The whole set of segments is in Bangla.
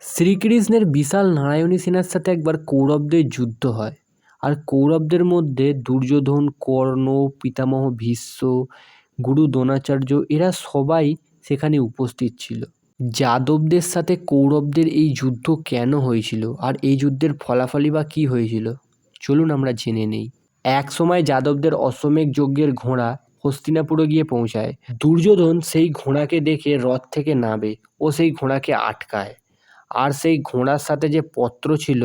শ্রীকৃষ্ণের বিশাল নারায়ণী সেনার সাথে একবার কৌরবদের যুদ্ধ হয়। আর কৌরবদের মধ্যে দুর্যোধন, কর্ণ, পিতামহ ভীষ্ম, গুরু দ্রোণাচার্য এরা সবাই সেখানে উপস্থিত ছিল। যাদবদের সাথে কৌরবদের এই যুদ্ধ কেন হয়েছিল আর এই যুদ্ধের ফলাফলই বা কী হয়েছিল, চলুন আমরা জেনে নেই। এক সময় যাদবদের অশ্বমেধ যজ্ঞের ঘোড়া হস্তিনাপুরে গিয়ে পৌঁছায়। দুর্যোধন সেই ঘোড়াকে দেখে রথ থেকে নামে ও সেই ঘোড়াকে আটকায়। আর সেই ঘোড়ার সাথে যে পত্র ছিল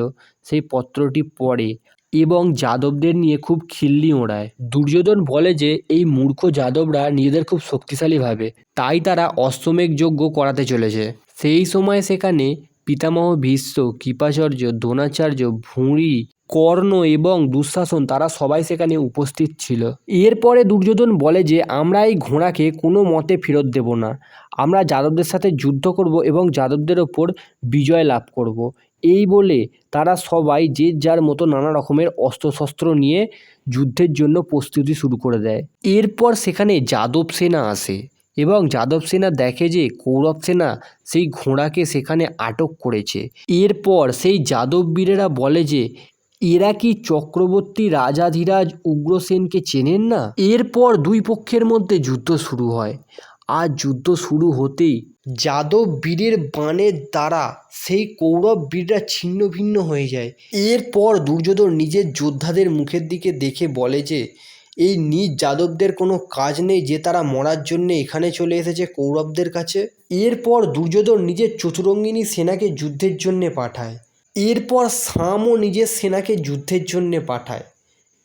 সেই পত্রটি পড়ে এবং যাদবদের নিয়ে খুব খিল্লি ওড়ায়। দুর্যোধন বলে যে এই মূর্খ যাদবরা নিজেদের খুব শক্তিশালী ভাবে, তাই তারা অশ্বমেধ যজ্ঞ করাতে চলেছে। সেই সময় সেখানে পিতামহ ভীষ্ম, কৃপাচার্য, দ্রোণাচার্য, ভুঁড়ি, কর্ণ এবং দুঃশাসন তারা সবাই সেখানে উপস্থিত ছিল। এরপরে দুর্যোধন বলে যে আমরা এই ঘোড়াকে কোনো মতে ফেরত দেব না, আমরা যাদবদের সাথে যুদ্ধ করব এবং যাদবদের ওপর বিজয় লাভ করব। এই বলে তারা সবাই যে যার মতো নানা রকমের অস্ত্রশস্ত্র নিয়ে যুদ্ধের জন্য প্রস্তুতি শুরু করে দেয়। এরপর সেখানে যাদব সেনা আসে এবং যাদব সেনা দেখে যে কৌরব সেনা সেই ঘোড়াকে সেখানে আটক করেছে। এরপর সেই যাদব বীরেরা বলে যে এরা কি চক্রবর্তী রাজাধিরাজ উগ্রসেনকে চেনেন না? এরপর দুই পক্ষের মধ্যে যুদ্ধ শুরু হয়। আর যুদ্ধ শুরু হতেই যাদব বীরের বাণের দ্বারা সেই কৌরব বীররা ছিন্ন ভিন্ন হয়ে যায়। এরপর দুর্যোধন নিজের যোদ্ধাদের মুখের দিকে দেখে বলে যে এই নিজ যাদবদের কোনো কাজ নেই যে তারা মরার জন্য এখানে চলে এসেছে কৌরবদের কাছে। এরপর দুর্যোধন নিজের চতুরঙ্গিনী সেনাকে যুদ্ধের জন্যে পাঠায়। এরপর সামও নিজের সেনাকে যুদ্ধের জন্যে পাঠায়।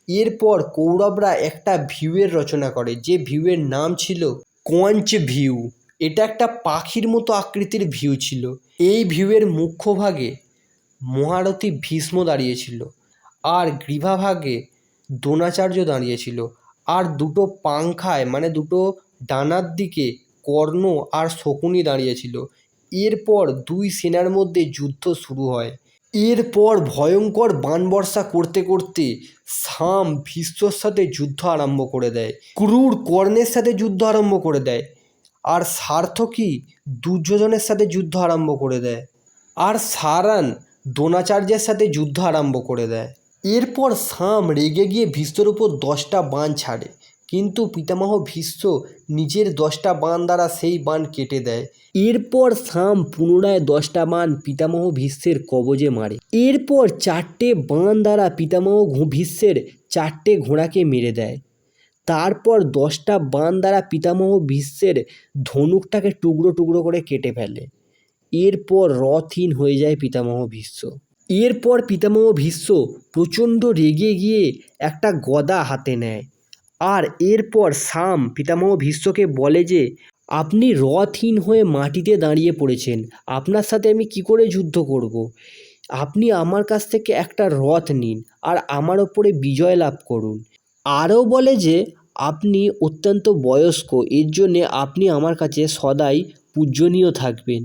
এরপর কৌরবরা একটা ভিউয়ের রচনা করে, যে ভিউয়ের নাম ছিল কঞ্চ ভিউ। এটা একটা পাখির মতো আকৃতির ভিউ ছিল। এই ভিউয়ের মুখ্যভাগে মহারথী ভীষ্ম দাঁড়িয়েছিল, আর গ্রীভাভাগে দ্রোণাচার্য দাঁড়িয়েছিল, আর দুটো পাংখায় মানে দুটো ডানার দিকে কর্ণ আর শকুনি দাঁড়িয়েছিল। এরপর দুই সেনার মধ্যে যুদ্ধ শুরু হয়। এরপর ভয়ঙ্কর বাণবর্ষা করতে করতে সাম ভীষ্মর সাথে যুদ্ধ আরম্ভ করে দেয়, ক্রূর কর্ণের সাথে যুদ্ধ আরম্ভ করে দেয়, আর সার্থকী দুর্যোধনের সাথে যুদ্ধ আরম্ভ করে দেয়, আর সারান দ্রোণাচার্যের সাথে যুদ্ধ আরম্ভ করে দেয়। এরপর সাম রেগে গিয়ে ভীষ্মর উপর 10টা বাণ ছাড়ে, কিন্তু পিতামহ ভীষ্ম নিজের 10টা বাণ দ্বারা সেই বাণ কেটে দেয়। এরপর সাম পুনরায় 10টা বাণ পিতামহ ভীষ্মের কবজে মারে। এরপর 4টে বাণ দ্বারা পিতামহ ভীষ্মের 4টে ঘোড়াকে মেরে দেয়। তারপর 10টা বাণ দ্বারা পিতামহ ভীষ্মের ধনুকটাকে টুকরো টুকরো করে কেটে ফেলে। এরপর রথহীন হয়ে যায় পিতামহ ভীষ্ম। এরপর পিতামহ ভীষ্ম প্রচণ্ড রেগে গিয়ে একটা গদা হাতে নেয়। আর এরপর সাম পিতামহ ভীষ্মকে বলে যে আপনি রথহীন হয়ে মাটিতে দাঁড়িয়ে পড়েছেন, আপনার সাথে আমি কি করে যুদ্ধ করব? আপনি আমার কাছ থেকে একটা রথ নিন আর আমার ওপরে বিজয় লাভ করুন। আরও বলে যে আপনি অত্যন্ত বয়স্ক, এর জন্যে আপনি আমার কাছে সদাই পূজনীয় থাকবেন।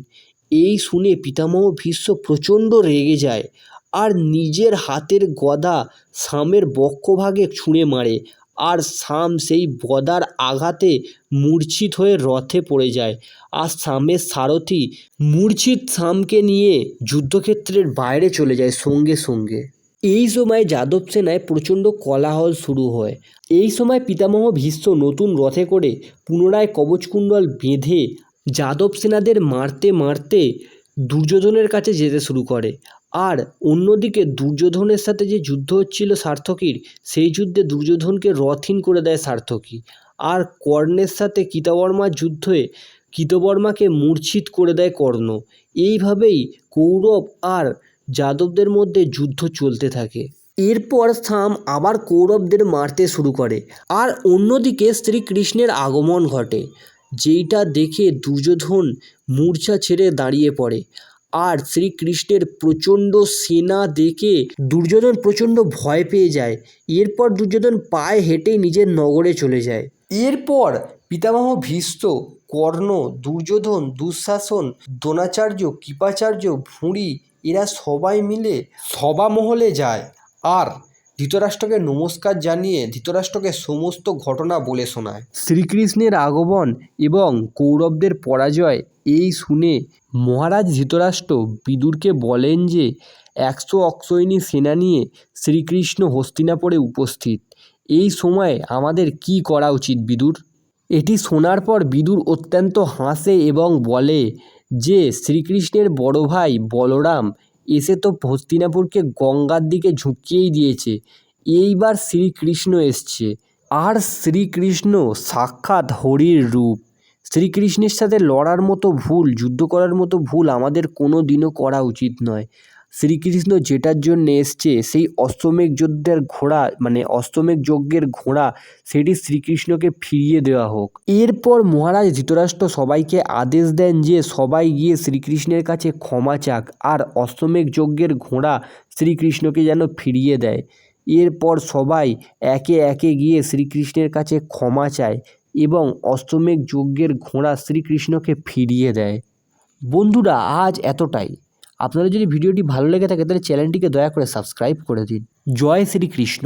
এই শুনে পিতামহ ভীষ্ম প্রচণ্ড রেগে যায় আর নিজের হাতের গদা সামের বক্ষভাগে ছুঁড়ে মারে, আর সাম সেই গদার আঘাতে মূর্ছিত হয়ে রথে পড়ে যায়। আর সামের সারথি মূর্ছিত সামকে নিয়ে যুদ্ধক্ষেত্রের বাইরে চলে যায় সঙ্গে সঙ্গে। এই সময় যাদব সেনায় প্রচণ্ড কোলাহল শুরু হয়। এই সময় পিতামহ ভীষ্ম নতুন রথে করে পুনরায় কবচকুণ্ডল বেঁধে যাদব সেনাদের মারতে মারতে দুর্যোধনের কাছে যেতে শুরু করে। আর অন্যদিকে দুর্যোধনের সাথে যে যুদ্ধ হচ্ছিল সার্থকীর, সেই যুদ্ধে দুর্যোধনকে রথহীন করে দেয় সার্থকী। আর কর্ণের সাথে কৃতবর্মার যুদ্ধে কৃতবর্মাকে মূর্ছিত করে দেয় কর্ণ। এইভাবেই কৌরব আর যাদবদের মধ্যে যুদ্ধ চলতে থাকে। এরপর সাম আবার কৌরবদের মারতে শুরু করে। আর অন্যদিকে শ্রীকৃষ্ণের আগমন ঘটে, যেইটা দেখে দুর্যোধন মূর্ছা ছেড়ে দাঁড়িয়ে পড়ে। আর শ্রীকৃষ্ণের প্রচণ্ড সেনা দেখে দুর্যোধন প্রচণ্ড ভয় পেয়ে যায়। এরপর দুর্যোধন পায়ে হেঁটেই নিজের নগরে চলে যায়। এরপর পিতামহ ভীষ্ম, কর্ণ, দুর্যোধন, দুঃশাসন, দ্রোণাচার্য, কৃপাচার্য, ভুঁড়ি এরা সবাই মিলে সভামহলে যায়। আর ধৃতরাষ্ট্রকে নমস্কার জানিয়ে ধৃতরাষ্ট্রকে সমস্ত ঘটনা বলে শোনায়। শ্রীকৃষ্ণের আগমন এবং কৌরবদের পরাজয় এই শুনে মহারাজ ধৃতরাষ্ট্র বিদুরকে বলেন যে 100 অক্ষৌহিণী সেনা নিয়ে শ্রীকৃষ্ণ হস্তিনাপুরে উপস্থিত। এই সময়ে আমাদের কি করা উচিত বিদুর? এটি শোনার পর বিদুর অত্যন্ত হাসে এবং বলে যে শ্রীকৃষ্ণের বড় ভাই বলরাম এসে তো হস্তিনাপুরকে গঙ্গার দিকে ঝুঁকিয়েই দিয়েছে। এইবার শ্রীকৃষ্ণ এসছে, আর শ্রীকৃষ্ণ সাক্ষাৎ হরির রূপ। শ্রীকৃষ্ণের সাথে লড়ার মতো ভুল, যুদ্ধ করার মতো ভুল আমাদের কোনো দিনও করা উচিত নয়। শ্রীকৃষ্ণ যেটার জন্য এসছে সেই অশ্বমেধ যুদ্ধের ঘোড়া, মানে অশ্বমেধ যজ্ঞের ঘোড়া, সেটি শ্রীকৃষ্ণকে ফিরিয়ে দেওয়া হোক। এরপর মহারাজ ধৃতরাষ্ট্র সবাইকে আদেশ দেন যে সবাই গিয়ে শ্রীকৃষ্ণের কাছে ক্ষমা চাক আর অশ্বমেধ যজ্ঞের ঘোড়া শ্রীকৃষ্ণকে যেন ফিরিয়ে দেয়। এরপর সবাই একে একে গিয়ে শ্রীকৃষ্ণের কাছে ক্ষমা চায় এবং অশ্বমেধ যজ্ঞের ঘোড়া শ্রীকৃষ্ণকে ফিরিয়ে দেয়। বন্ধুরা, আজ এতটাই। আপনাদের যদি ভিডিওটি ভালো লেগে থাকে তাহলে চ্যানেলটিকে দয়া করে সাবস্ক্রাইব করে দিন। জয় শ্রীকৃষ্ণ।